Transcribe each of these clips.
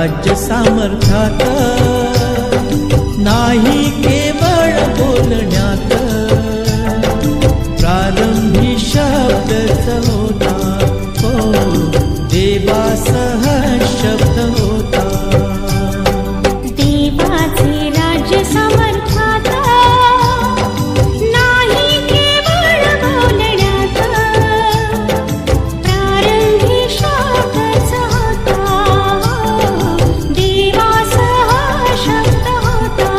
राज्य सामर्थ्यात, नाही केवळ बोलण्यात, प्रारंभी शब्दच होता, हो देवासह शब्द होता. देवाचे राज्य सामर्थ्यात, नाही केवळ बोलण्यात, प्रारंभी शब्दच होता, देवासह शब्द होता.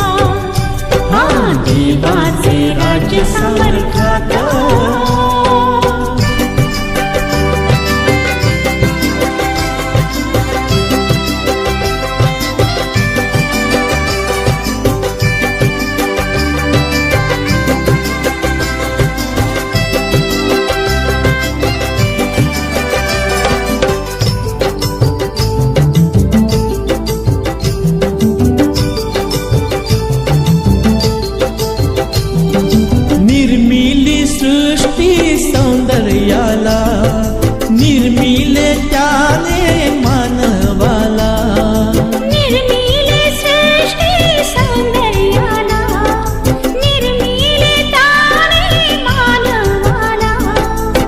हा देवाचे राज्य सामर्थ्यात. सौंदर्याला निर्मिले त्याने मानवाला, निर्मिले सृष्टी सौंदर्याला, निर्मिले त्याने मानवाला.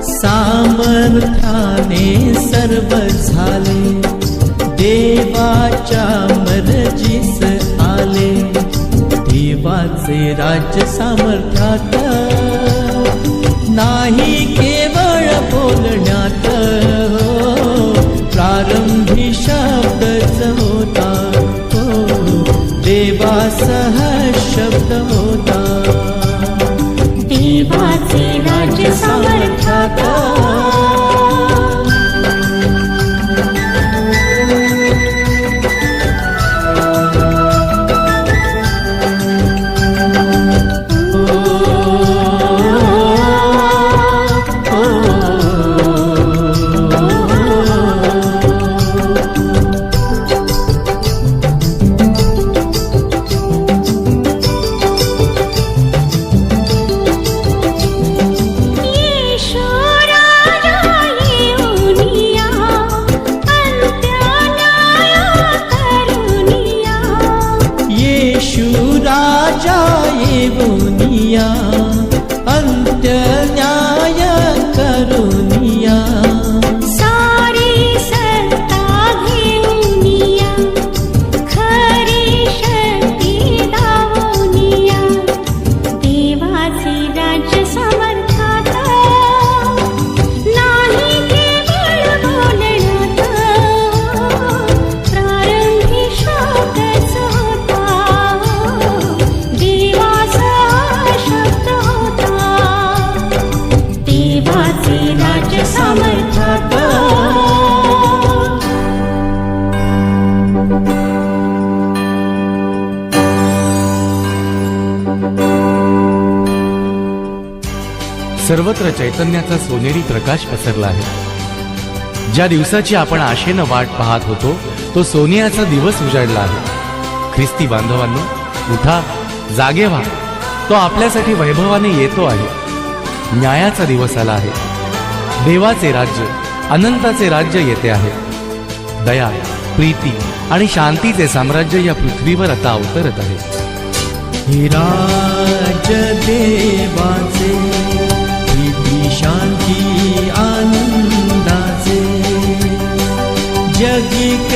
सामर्थ्याने सर्व झाले, देवाच्या मर्जीस आले. देवाचे राज्य सामर्थ्यात, नाही केवळ बोलण्यात, प्रारंभी शब्दच होता, हो देवासह शब्द होता. देवाचे राज्य सामर्थ्यात. अंत्य न्याय करुनिया, सारी सत्ता घेऊनिया, खरी शक्ती दावनिया. देवाचे राज्य सामर्थ्यात, नाही केवळ बोलण्यात, प्रारंभी शब्दच होता, देवासह शब्द होता. देवाचे राज्य सामर्थ्यात. सर्वत्र चैतन्याचा सोनेरी प्रकाश पसरला आहे. ज्या दिवसाची आपण आशेनं वाट पाहत होतो, तो सोनियाचा दिवस उजाडला आहे. ख्रिस्ती बांधवांनो, उठा, जागे व्हा. तो आपल्यासाठी वैभवाने येतो आहे. न्यायाचा दिवस आला आहे. देवाचे राज्य, अनंताचे राज्य येते आहे. दया, प्रीती आणि शांतीचे साम्राज्य या पृथ्वीवर आता अवतरत आहे. हे राज्य देवाचे, प्रीती शांती आनंदाचे, जगिक